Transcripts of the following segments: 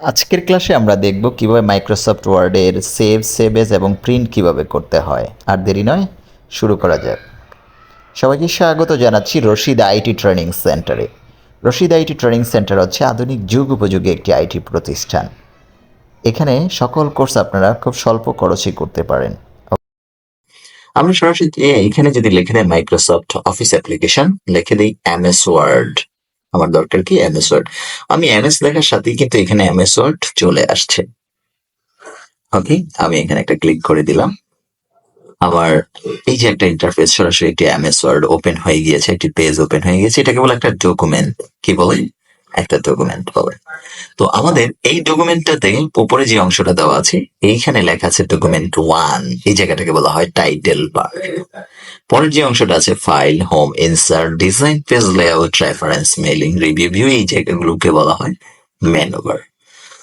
আজকের ক্লাসে আমরা দেখব কিভাবে মাইক্রোসফট ওয়ার্ডের সেভ এজ এবং প্রিন্ট কিভাবে করতে হয়। আর দেরি নয়, শুরু করা যাক। সবাইকে স্বাগত জানাচ্ছি রশিদ আইটি ট্রেনিং সেন্টারে। রশিদ আইটি ট্রেনিং সেন্টার হচ্ছে আধুনিক যুগ উপযোগী একটি আইটি প্রতিষ্ঠান। এখানে সকল কোর্স আপনারা খুব স্বল্প খরচে করতে পারেন। আমরা সরাসরি এখানে যদি লিখে দেয় মাইক্রোসফট অফিস অ্যাপ্লিকেশন, লিখে দিই এমএস ওয়ার্ড। আমার দরকার কি এমএস ওয়ার্ড। আমি এমএস লেখার সাথেই কিন্তু এখানে এমএস ওয়ার্ড চলে আসছে। ওকে, আমি এখানে একটা ক্লিক করে দিলাম। আবার এই যে একটা ইন্টারফেস, সরাসরি একটি এমএস ওয়ার্ড ওপেন হয়ে গিয়েছে, একটি পেজ ওপেন হয়ে গেছে। এটাকে বলে একটা ডকুমেন্ট। কি বলে? একটা ডকুমেন্ট বলে। তো আমাদের এই ডকুমেন্টটাতে উপরে যে অংশটা দেওয়া আছে, এইখানে লেখা আছে ডকুমেন্ট 1। এই জায়গাটাকে বলা হয় টাইটেল বার। পরের যে অংশটা আছে file, home, insert, design, page layout, reference, mailing, review, view, এই জায়গাগুলোকে বলা হয় মেনু বার।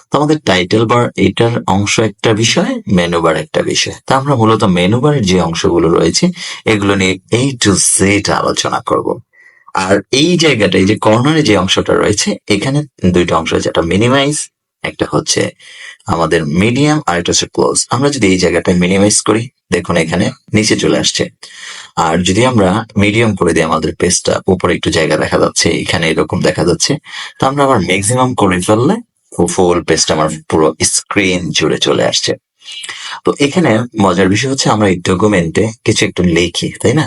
তো আমাদের টাইটেল বার এটার অংশ একটা বিষয়, মেনু বার একটা বিষয়। তা আমরা মূলত মেনু বারের যে অংশগুলো রয়েছে এগুলো নিয়ে এই টু জেড আলোচনা করব। আর এই জায়গাটায় যে কর্নারে যে অংশটা রয়েছে, এখানে দুইটা অংশ আছে, একটা মিনিমাইজ, একটা হচ্ছে আমাদের মিডিয়াম, আর একটা হচ্ছে ক্লোজ। আমরা যদি এই জায়গাটায় মিনিমাইজ করি, দেখুন এখানে নিচে চলে আসছে। আর যদি আমরা মিডিয়াম করে দিই, আমাদের পেজটা উপরে একটু জায়গা দেখা যাচ্ছে, এখানে এরকম দেখা যাচ্ছে। তো আমরা আবার ম্যাক্সিমাম করে ফেললে ফুল পেজটা আমার পুরো স্ক্রিন জুড়ে চলে আসছে। তো এখানে মজার বিষয় হচ্ছে আমরা এই ডকুমেন্টে কিছু একটু লিখি, তাই না?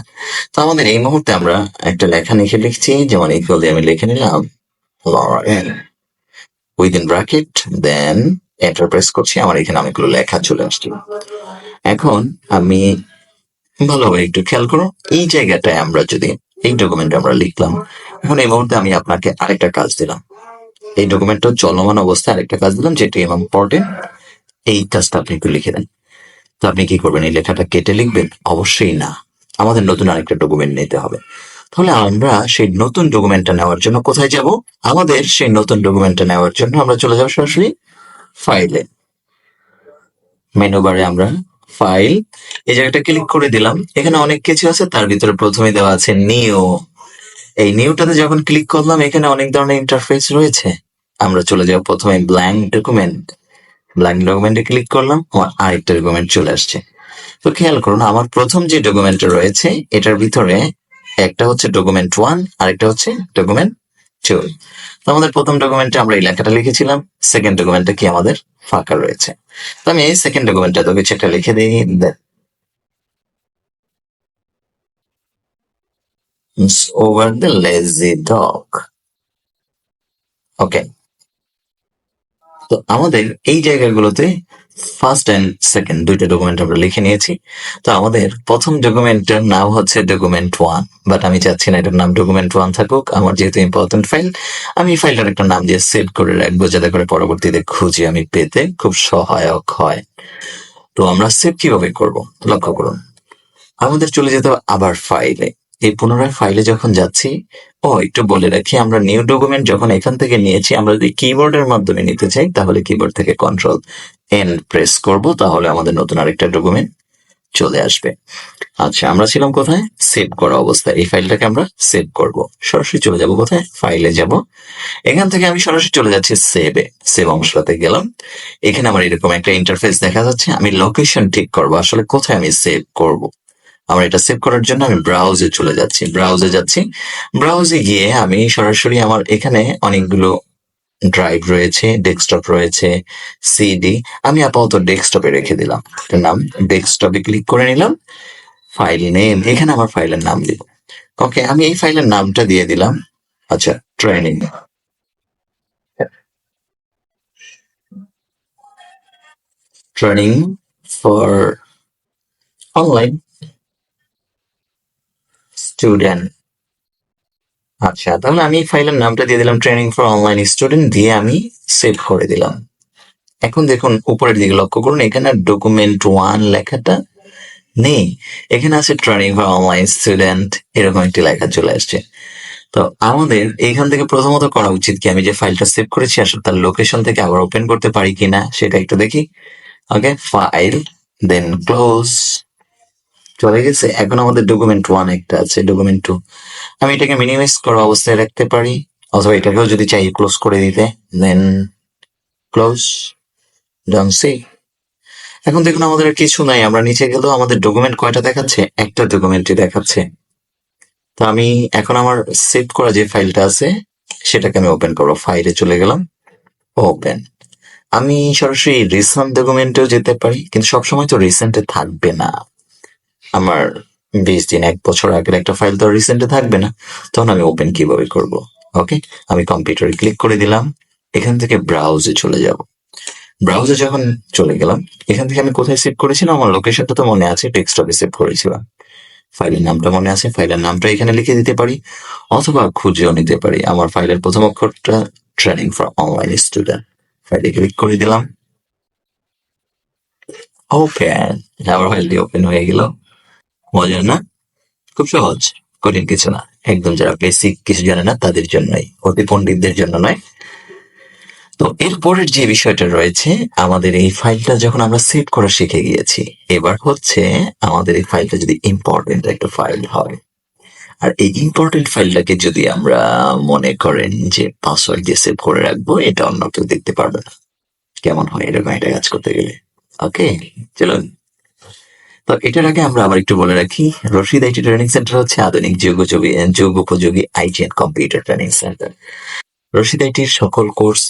তো আমাদের এই মুহূর্তে আমরা একটা লেখা লিখছি, যেমন ইকুয়াল দিয়ে আমি লিখে নিলাম within bracket, then enter press করছি। আমার এখানে অনেকগুলো লেখা চলে আসছে। এখন আমি ভালোভাবে একটু খেয়াল করো, এই জায়গাটায় আমরা যদি এই ডকুমেন্টে আমরা লিখলাম, এখন এই মুহূর্তে আমি আপনাকে আরেকটা কাজ দিলাম। এই ডকুমেন্টটা চলমান অবস্থায় আরেকটা কাজ দিলাম, যেটা ইম্পর্টেন্ট। এই কাজটা আপনি একটু লিখে দেন। তো আপনি কি করবেন? এই লেখাটা কেটে লিখবেন? অবশ্যই না, আমাদের নতুন আরেকটা ডকুমেন্ট নিতে হবে। তাহলে আমরা সেই নতুন ডকুমেন্টটা নেওয়ার জন্য কোথায় যাব? আমাদের সেই নতুন ডকুমেন্টটা নেওয়ার জন্য আমরা চলে যাব সরাসরি ফাইলে। মেনু বারে আমরা ফাইল, এই জায়গাটা ক্লিক করে দিলাম। এখানে অনেক কিছু আছে, তার ভিতরে প্রথমে দেওয়া আছে নিউ। এই নিউটাতে যখন ক্লিক করলাম, এখানে অনেক ধরনের ইন্টারফেস রয়েছে। আমরা চলে যাব প্রথমে ব্ল্যাঙ্ক ডকুমেন্ট। ব্ল্যাঙ্ক ডকুমেন্টে ক্লিক করলাম, আমার আরেকটা ডকুমেন্ট চলে আসছে। তো খেয়াল করুন, আমার প্রথম যে ডকুমেন্টটা রয়েছে এটার ভিতরে একটা হচ্ছে ডকুমেন্ট 1, আরেকটা হচ্ছে ডকুমেন্ট 2। তো আমাদের প্রথম ডকুমেন্টে আমরা এই লেখাটা লিখেছিলাম, সেকেন্ড ডকুমেন্টে কি আমাদের ফাঁকা রয়েছে। তো আমি এই সেকেন্ড ডকুমেন্টটা তো কিছু একটা লিখে দিই, ওভার দ্য লেজি ডগ। ওকে, তো আমাদের এই জায়গাগুলোতে ফার্স্ট এন্ড সেকেন্ড দুইটা ডকুমেন্ট আমরা লিখে নিয়েছি। তো আমাদের প্রথম ডকুমেন্টের নাম হচ্ছে ডকুমেন্ট 1, বাট আমি চাচ্ছি না এটার নাম ডকুমেন্ট 1 থাকুক। আমার যেহেতু ইম্পর্টেন্ট ফাইল, আমি এই ফাইলটার একটা নাম দিয়ে সেভ করে রাখবো, যাতে করে পরবর্তীতে খুঁজে আমি পেতে খুব সহায়ক হয়। তো আমরা সেভ কিভাবে করব? লক্ষ্য করুন, আমাদের চলে যেতে হবে আবার ফাইলে। এই পুনরায় ফাইলে যখন যাচ্ছি, একটু বলে রাখি, আমরা নিউ ডকুমেন্ট যখন এখান থেকে নিয়েছি, আমরা যদি কিবোর্ডের মাধ্যমে নিতে চাই, তাহলে কিবোর্ড থেকে কন্ট্রোল এন প্রেস করব, তাহলে আমাদের নতুন আরেকটা ডকুমেন্ট চলে আসবে। আচ্ছা, আমরা ছিলাম কোথায়? সেভ করা অবস্থায়। এই ফাইলটাকে আমরা সেভ করব। সরাসরি চলে যাব কোথায়? ফাইলে যাব। এখান থেকে আমি সরাসরি চলে যাচ্ছি সেভে। সেভ অংশটাতে গেলাম। এখানে আমার এরকম একটা ইন্টারফেস দেখা যাচ্ছে। আমি লোকেশন ঠিক করব, আসলে কোথায় আমি সেভ করব। আমার এটা সেভ করার জন্য আমি ব্রাউজে চলে যাচ্ছি। ব্রাউজে গিয়ে আমি সরাসরি আমার এখানে অনেকগুলো ড্রাইভ রয়েছে, ডেস্কটপ রয়েছে, সিডি। আমি আপাতত ডেস্কটপে রেখে দিলাম। এটার নাম ডেস্কটপে ক্লিক করে নিলাম। ফাইল নেম, এখানে আমার ফাইলের নাম দিব। ওকে, আমি এই ফাইলের নামটা দিয়ে দিলাম, আচ্ছা, training. Training for online student. আচ্ছা, তাহলে আমি ফাইলের নামটা দিয়ে দিলাম ট্রেনিং ফর অনলাইন স্টুডেন্ট, দিয়ে আমি সেভ করে দিলাম। এখন দেখুন উপরের দিকে লক্ষ্য করুন, এখানে ডকুমেন্ট 1 লেখাটা নেই, এখানে আছে ট্রেনিং ফর অনলাইন স্টুডেন্ট, এরকম একটি লেখা চলে আসছে। তো আমাদের এইখান থেকে প্রথমত করা উচিত কি, আমি যে ফাইলটা সেভ করেছি আসলে তার লোকেশন থেকে আবার ওপেন করতে পারি কিনা সেটা একটু দেখি। ওকে, ফাইল, দেন ক্লোজ, চলে গেছে। এখন আমাদের ডকুমেন্ট 1 একটা আছে, ডকুমেন্ট 2। আমি এটাকে মিনিমাইজ করা অবস্থায় রাখতে পারি, অথবা এটাকেও যদি চাই ক্লোজ করে দিতে, দেন ক্লোজ, ডান সেভ। এখন দেখুন আমাদের আর কিছু নাই, আমরা নিচে গেলেও আমাদের ডকুমেন্ট কয়টা দেখাচ্ছে, একটা ডকুমেন্টই দেখাচ্ছে। তো আমি এখন আমার সেভ করা যে ফাইলটা আছে সেটাকে আমি ওপেন করবো। ফাইলে চলে গেলাম, ওপেন। আমি সরাসরি রিসেন্ট ডকুমেন্টেও যেতে পারি, কিন্তু সবসময় তো রিসেন্টে থাকবে না। আমার 20 দিন 1 বছর আগের একটা ফাইল তো রিসেন্টে থাকবে না, তখন আমি ওপেন কিভাবে করব? ওকে, আমি কম্পিউটারে ক্লিক করে দিলাম, এখান থেকে ব্রাউজে চলে যাব। ব্রাউজে যখন চলে গেলাম, এখান থেকে আমি কোথায় সেভ করেছিলাম, আমার লোকেশনটা তো মনে আছে, ডেস্কটপে সেভ করেছিলাম। ফাইলের নামটা মনে আছে, ফাইলের নামটা এখানে লিখে দিতে পারি, অথবা খুঁজেও নিতে পারি। আমার ফাইলের প্রথম অক্ষরটা ট্রেনিং ফর অনলাইন স্টুডেন্ট। ফাইলে ক্লিক করে দিলাম, ওপেন। আমার ফাইলটি ওপেন হয়ে গেল। মজার না? খুব সহজ, কঠিন কিছু না। একদম যারা বেসিক কিছু জানে না তাদের জন্যই, অতি পণ্ডিতদের জন্য নয়। তো এরপরের যে বিষয়টা রয়েছে, আমাদের এই ফাইলটা যখন আমরা সেভ করা শিখে গিয়েছি, এবার হচ্ছে আমাদের এই ফাইলটা যদি ইম্পর্টেন্ট একটা ফাইল হয়, আর এই ইম্পর্টেন্ট ফাইলটাকে যদি আমরা মনে করেন যে পাসওয়ার্ড দিয়ে সেভ করে রাখবো, এটা অন্য কেউ দেখতে পারবে না। কেমন হয় এরকম একটা কাজ করতে গেলে? ওকে, চলুন। তো এটার আগে আমরা আবার একটু বলে রাখি, রশিদ আইটি ট্রেনিং সেন্টার হচ্ছে আধুনিক যুগোপযোগী IT and computer training centre. Rashid আইটির সকল কোর্স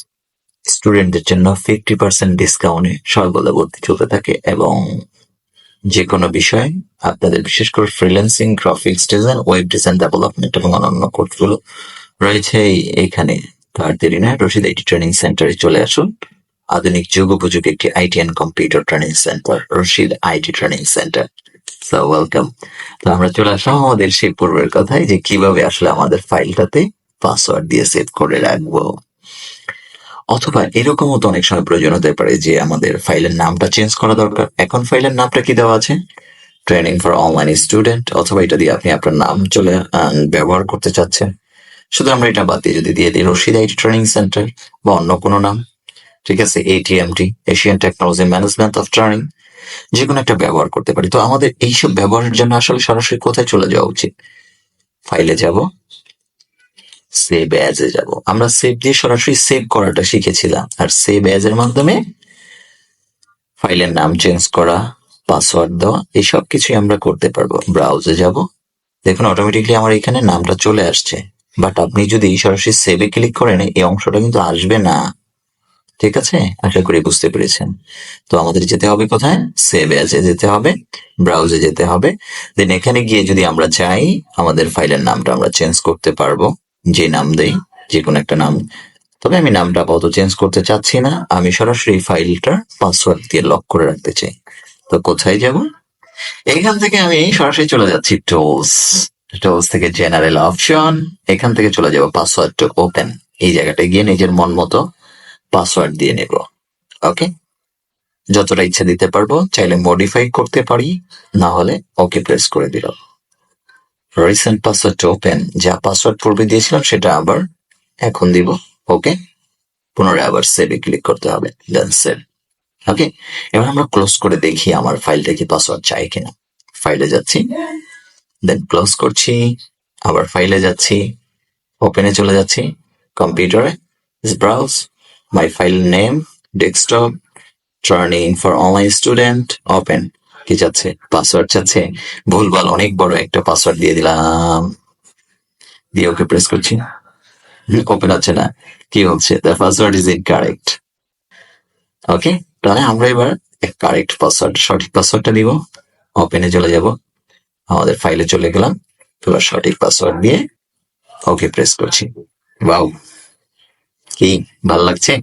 স্টুডেন্টদের জন্য 50% ডিসকাউন্টে সর্বদা ভর্তি চলতে থাকে, এবং যে কোনো বিষয় আপনাদের, বিশেষ করে freelancing, graphics design, web design, development এবং অন্যান্য কোর্সগুলো রয়েছে এইখানে। তার দেরি নয়, রশিদ আইটি ট্রেনিং সেন্টারে চলে আসুন। আধুনিক যুগোপযোগী একটি IT and computer training centre, Rashid IT training centre. So welcome. তো আমরা চলে আসলাম আমাদের সেই পূর্বের কথায়, যে কিভাবে আসলে আমাদের ফাইলটাতে পাসওয়ার্ড দিয়ে সেভ করে রাখবো। অথবা এরকমও তো অনেক সময় প্রয়োজন হতে পারে যে আমাদের ফাইলের নামটা চেঞ্জ করা দরকার। এখন ফাইলের নামটা কি দেওয়া আছে? ট্রেনিং ফর অনলাইন স্টুডেন্ট, অথবা এটা দিয়ে আপনি আপনার নাম ব্যবহার করতে চাচ্ছেন। শুধু আমরা এটা বাদ দিয়ে যদি দিয়ে দিই রশিদ আইটি ট্রেনিং সেন্টার বা অন্য কোনো নাম, ঠিক আছে, ATMT, Asian Technology Management of Training, যে কোনো একটা ব্যবহার করতে পারি। তো আমাদের এইসব ব্যবহারের জন্য আসলে সরাসরি কোথায় চলে যাওয়া উচিত? ফাইলে যাব, সেভ অ্যাজে যাব। আমরা সেভ দিয়ে সরাসরি সেভ করাটা শিখেছিলাম, আর সেভ অ্যাজ এর মাধ্যমে ফাইলের নাম চেঞ্জ করা, পাসওয়ার্ড দেওয়া, এই সব কিছুই আমরা করতে পারবো। ব্রাউজে যাব, দেখুন অটোমেটিকলি আমার এখানে নামটা চলে আসছে। বাট আপনি যদি সরাসরি সেভে ক্লিক করেন, এই অংশটা কিন্তু আসবে না। ঠিক আছে, আশা করি বুঝতে পেরেছেন। তো আমাদের যেতে হবে কোথায়? সেভ অ্যাজে যেতে হবে, ব্রাউজে যেতে হবে। দেন এখানে গিয়ে যদি আমরা চাই, আমাদের ফাইলের নামটা আমরা চেঞ্জ করতে পারবো। যে নাম দেই, যে কোনো একটা নাম। তবে আমি নামটা আপাতত চেঞ্জ করতে চাচ্ছি না, আমি সরাসরি ফাইলটার পাসওয়ার্ড দিয়ে লক করে রাখতে চাই। তো কোথায় যাব? এখান থেকে আমি সরাসরি চলে যাচ্ছি টুলস। টুলস থেকে জেনারেল অপশন, এখান থেকে চলে যাব পাসওয়ার্ড টু ওপেন। এই জায়গাটায় গিয়ে নিজের মন মতো পাসওয়ার্ড দিয়ে নেব। ওকে, যতটা ইচ্ছা দিতে পারবো, চাইলে মডিফাই করতে পারি, না হলে ওকে প্রেস করে দিল। রিসেন্ট পাসওয়ার্ড টু ওপেন, যা পাসওয়ার্ড পূর্বে দিয়েছিলাম সেটা আবার এখন দিব। ওকে, পুনরায় আবার সেভে ক্লিক করতে হবে, দেন সেভ। ওকে, এবার আমরা ক্লোজ করে দেখি আমার ফাইলটা কি পাসওয়ার্ড চাই কিনা। ফাইলে যাচ্ছি, দেন ক্লোজ করছি, আবার ফাইলে যাচ্ছি, ওপেনে চলে যাচ্ছি, কম্পিউটারে, browse, my file name, desktop, training for online student, open. কি চাচ্ছে? পাসওয়ার্ড চাচ্ছে। ভুলভাল অনেক বড় একটা পাসওয়ার্ড দিয়ে দিলাম, দিয়ে ওকে প্রেস করছি, ওপেন হচ্ছে না। কি হচ্ছে? The password is incorrect. Okay, তাহলে আমরা এবার কারেক্ট পাসওয়ার্ড, সঠিক পাসওয়ার্ডটা দিব। ওপেনে চলে যাব, আমাদের ফাইলে চলে গেলাম, এবার সঠিক পাসওয়ার্ড দিয়ে ওকে প্রেস করছি। ওয়াও, কি ভালো লাগছে?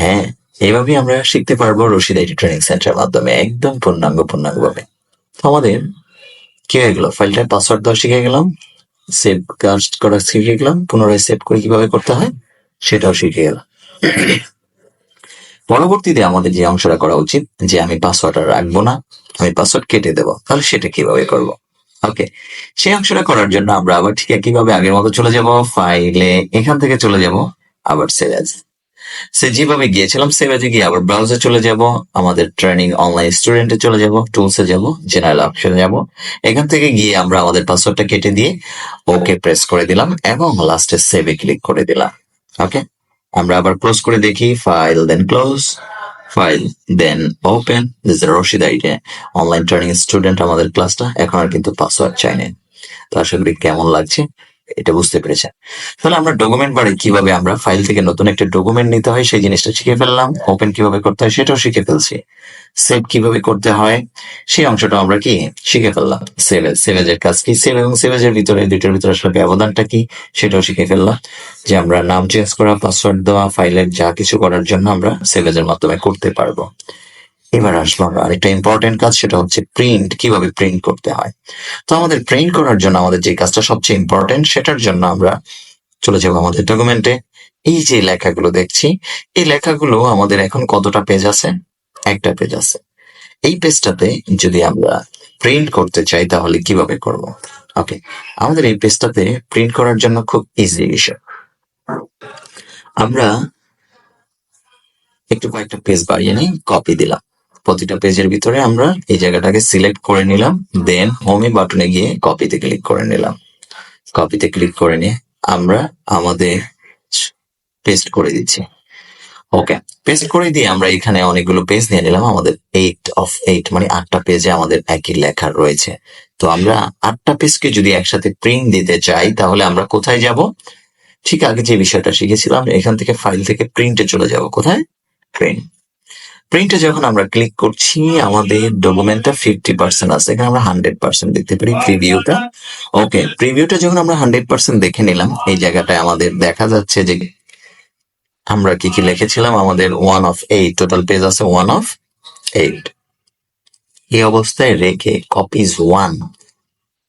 হ্যাঁ, এইভাবেই আমরা শিখতে পারবো রশিদ আইটি ট্রেনিং সেন্টারের মাধ্যমে, একদম পূর্ণাঙ্গভাবে। তো আমাদের কি হয়ে গেল? ফাইলটার পাসওয়ার্ড দেওয়া শিখে গেলাম, সেভ কাস্ট করা শিখে গেলাম, পুনরায় সেভ করে কিভাবে করতে হয় সেটাও শিখে গেলাম। পরবর্তীতে আমাদের যে অংশটা করা উচিত, যে আমি পাসওয়ার্ড আর রাখবো না, আমি পাসওয়ার্ড কেটে দেবো, তাহলে সেটা কিভাবে করব? ওকে, সেই অংশটা করার জন্য আমরা আবার ঠিক একইভাবে আগের মতো চলে যাব ফাইলে, এখান থেকে চলে যাব আবার সেভ অ্যাজ। সে যেভাবে গিয়েছিলাম সেভ অ্যাজে গিয়ে আবার ব্রাউজারে চলে যাব, আমাদের ট্রেনিং অনলাইন স্টুডেন্টে চলে যাব, টুলসে যাব, জেনারেল অপশনে যাব, এখান থেকে গিয়ে আমরা আমাদের পাসওয়ার্ডটা কেটে দিয়ে ওকে প্রেস করে দিলাম এবং লাস্টে সেভে ক্লিক করে দিলাম। ওকে, আমরা আবার ক্লোজ করে দেখি, file then close, file then open. This is Rashid IT online training student. আমাদের ক্লাসটা এখন আর কিন্তু পাসওয়ার্ড চাই না। তো আশা করি কেমন লাগছে এটা বুঝতে পেরেছেন। তাহলে আমরা ডকুমেন্ট বারে কিভাবে আমরা ফাইল থেকে নতুন একটা ডকুমেন্ট নিতে হয় সেই জিনিসটা শিখে ফেললাম। ওপেন কিভাবে করতে হয় সেটাও শিখে ফেলছি। সেভ কিভাবে করতে হয় সেই অংশটা আমরা কি শিখে ফেললাম। সেভেজের কাজ কি, সেভ এবং সেভেজের ভিতরে দুইটার ভিতরে আসলে ব্যবধানটা কি সেটাও শিখে ফেললাম। যে আমরা নাম চেঞ্জ করা, পাসওয়ার্ড দেওয়া, ফাইলের যা কিছু করার জন্য আমরা সেভেজের মাধ্যমে করতে পারবো। এবার আসলো আমরা আরেকটা ইম্পর্টেন্ট কাজ, সেটা হচ্ছে প্রিন্ট কিভাবে প্রিন্ট করতে হয়। তো আমাদের প্রিন্ট করার জন্য আমাদের যে কাজটা সবচেয়ে ইম্পর্টেন্ট, সেটার জন্য আমরা চলে যাবো আমাদের ডকুমেন্টে। এই যে লেখাগুলো দেখছি, এই লেখাগুলো আমাদের এখন কতটা পেজ আছে? একটা পেজ আছে। এই পেজটাতে যদি আমরা প্রিন্ট করতে চাই তাহলে কিভাবে করব? ওকে, আমাদের এই পেজটাতে প্রিন্ট করার জন্য খুব ইজি বিষয়। আমরা একটু কয়েকটা পেজ বাড়িয়ে নিই, কপি দিলাম। প্রতিটা পেজের ভিতরে আমরা এই জায়গাটাকে সিলেক্ট করে নিলাম, দেন হোমে বাটনে গিয়ে কপিতে ক্লিক করে নিলাম। কপিতে ক্লিক করে নিয়ে আমরা আমাদের পেস্ট করে দিচ্ছি। ওকে, পেস্ট করে দিয়ে আমরা এখানে অনেকগুলো পেজ নিয়ে নিলাম। আমাদের 8 মানে 8টা পেজে আমাদের একই লেখা রয়েছে। তো আমরা 8টা পেজকে যদি একসাথে প্রিন্ট দিতে চাই তাহলে আমরা কোথায় যাব? ঠিক আগে যে বিষয়টা শিখেছিলাম, এখান থেকে ফাইল থেকে প্রিন্টে চলে যাব। কোথায়? প্রিন্ট। প্রিন্টে যখন আমরা ক্লিক করছি আমাদের ডকুমেন্টটা 50% আছে, এখানে আমরা 100% দেখতে পারি প্রিভিউটা। ওকে, প্রিভিউটা যখন আমরা 100% দেখে নিলাম, এই জায়গাটায় আমাদের দেখা যাচ্ছে যে আমরা কি কি লিখেছিলাম। আমাদের 1 of 8 টোটাল পেজ আছে, 1 of 8। এই অবস্থায় রেখে কপিজ 1,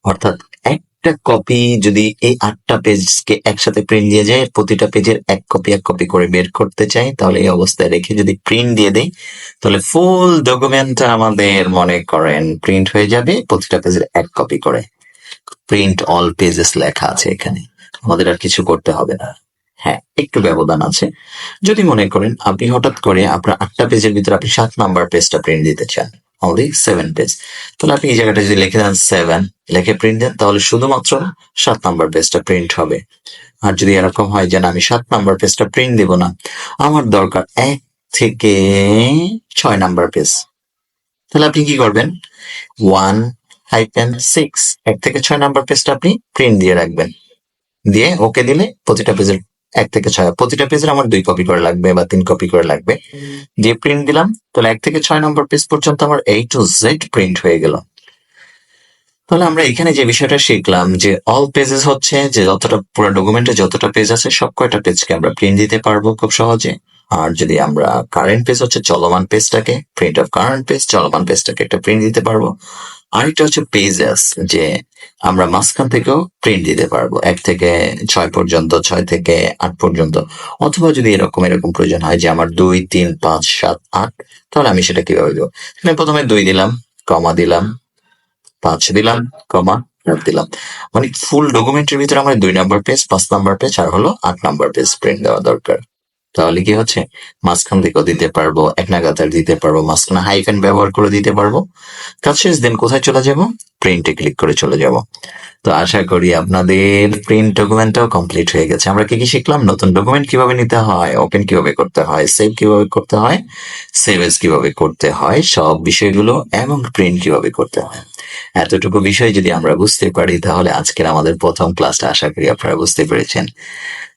অর্থাৎ একটা কপি যদি এই 8টা পেজকে একসাথে প্রিন্ট দিয়ে যায়, প্রতিটা পেজের এক কপি করে বের করতে চাই, তাহলে এই অবস্থায় রেখে যদি প্রিন্ট দিয়ে দেই তাহলে ফুল ডকুমেন্টটা আমাদের মনে করেন প্রিন্ট হয়ে যাবে প্রতিটা পেজের এক কপি করে। প্রিন্ট অল পেজেস লেখা আছে এখানে, আমাদের আর কিছু করতে হবে না। হ্যাঁ, একটু ব্যবধান আছে। যদি মনে করেন আপনি হঠাৎ করে আপনার 8টা পেজের ভিতরে আপনি 7 নাম্বার পেজটা প্রিন্ট দিতে চান, অনলি 7 পেজ, তাহলে আপনি এই জায়গাটা যদি লিখে দেন 7, লিখে প্রিন্ট দেন, তাহলে শুধুমাত্র 7 নাম্বার পেজটা প্রিন্ট হবে। আর যদি এরকম হয় যে না, আমি 7 নাম্বার পেজটা প্রিন্ট দিব না, আমার দরকার 1 থেকে 6 নাম্বার পেজ, তাহলে আপনি কি করবেন? 1-6, 1 থেকে 6 নাম্বার পেজটা আপনি প্রিন্ট দিয়ে রাখবেন। দিয়ে ওকে দিলে প্রতিটা পেজের 1 থেকে 6, প্রতিটা পেজের আমার 2 কপি করে লাগবে বা 3 কপি করে লাগবে। দিয়ে প্রিন্ট দিলাম, তাহলে 1 থেকে 6 নম্বর পেজ পর্যন্ত আমার A to Z প্রিন্ট হয়ে গেল। তাহলে আমরা এখানে যে বিষয়টা শিখলাম যে অল পেজেস হচ্ছে যে যতটা পুরো ডকুমেন্টে যতটা পেজ আছে সব কয়টা পেজকে আমরা প্রিন্ট দিতে পারবো খুব সহজে। আর যদি আমরা কারেন্ট পেজ হচ্ছে চলমান পেজটাকে, প্রিন্ট অফ কারেন্ট পেজ, চলমান পেজটাকে একটা প্রিন্ট দিতে পারবো। আরেকটা হচ্ছে পেজেস, যে আমরা মাঝখান থেকেও প্রিন্ট দিতে পারবো 1 থেকে 6 পর্যন্ত, 6 থেকে 8 পর্যন্ত। অথবা যদি এরকম প্রয়োজন হয় যে আমার 2, 3, 5, 7, 8, তাহলে আমি সেটা কিভাবে দেবো? এখানে প্রথমে 2 দিলাম, কমা দিলাম, 5 দিলাম, কমা 8 দিলাম। মানে ফুল ডকুমেন্টের ভিতরে আমার 2 নাম্বার পেজ, 5 নাম্বার পেজ আর হলো 8 নাম্বার পেজ প্রিন্ট দেওয়া দরকার। তাহলে কি হচ্ছে, মাঝখান থেকেও দিতে পারবো, এক নাগাতার দিতে পারবো, মাঝখানে হাইফেন ব্যবহার করে দিতে পারবো। কাজ শেষ, দেন কোথায় চলে যাব? প্রিন্টে ক্লিক করে চলে যাব। তো আশা করি আপনাদের প্রিন্ট ডকুমেন্টটাও কমপ্লিট হয়ে গেছে। আমরা কি কি শিখলাম? নতুন ডকুমেন্ট কিভাবে নিতে হয়, ওপেন কিভাবে করতে হয়, সেভ কিভাবে করতে হয়, সেভ এস কিভাবে করতে হয়, সব বিষয়গুলো, এবং প্রিন্ট কিভাবে করতে হয়। এতটুকু বিষয় যদি আমরা বুঝতে পারি তাহলে আজকের আমাদের প্রথম ক্লাসটা আশা করি আপনারা বুঝতে পেরেছেন।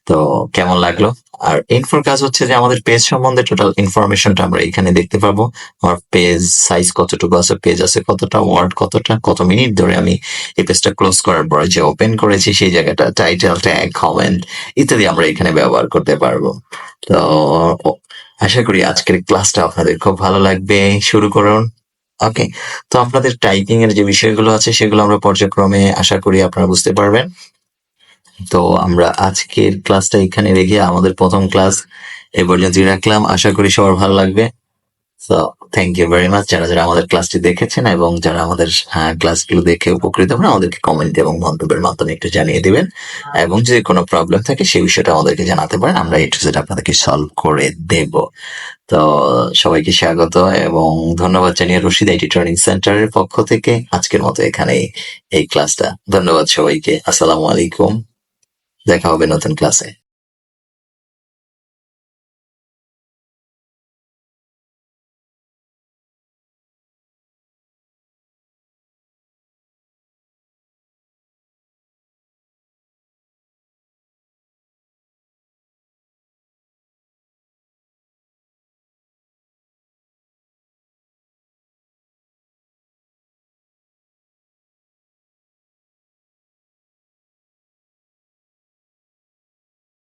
তো কেমন লাগলো? আর ইনফোর কাজ হচ্ছে যে আমাদের পেজ সম্বন্ধে টোটাল ইনফরমেশনটা আমরা এখানে দেখতে পাবো। আমার পেজ সাইজ কতটুকু আছে, পেজ আছে কতটা, ওয়ার্ড কতটা, কত মিনিট ধরে আমি এই পেজটা ক্লোজ করার পর যে ওপেন করেছি সেই জায়গাটা, টাইটেল, ট্যাগ, কমেন্ট ইত্যাদি আমরা এখানে ব্যবহার করতে পারবো। তো আশা করি আজকের ক্লাসটা আপনাদের খুব ভালো লাগবে। শুরু করুন। ওকে, তো আপনাদের টাইপিং এর যে বিষয়গুলো আছে সেগুলো আমরা পর্যায়ক্রমে আশা করি আপনারা বুঝতে পারবেন। তো আমরা আজকের ক্লাসটা এখানে রেখে আমাদের প্রথম ক্লাস এ পর্যন্তই রাখলাম। আশা করি সবার ভালো লাগবে। তো থ্যাংক ইউ ভেরি মাচ যারা যারা আমাদের ক্লাসটি দেখেছেন এবং যারা আমাদের ক্লাসগুলো দেখে উপকৃত হবেন, আমাদেরকে কমেন্ট এবং মন্তব্যের মাধ্যমে একটু জানিয়ে দিবেন। এবং যদি কোনো প্রবলেম থাকে সেই বিষয়টা আমাদেরকে জানাতে পারেন, আমরা এই টু জেড আপনাদেরকে সলভ করে দেব। তো সবাইকে স্বাগত এবং ধন্যবাদ জানিয়ে রশিদ আইটি ট্রেনিং সেন্টারের পক্ষ থেকে আজকের মতো এখানেই এই ক্লাসটা। ধন্যবাদ সবাইকে। আসসালামু আলাইকুম। দেখা হবে নতুন ক্লাসে।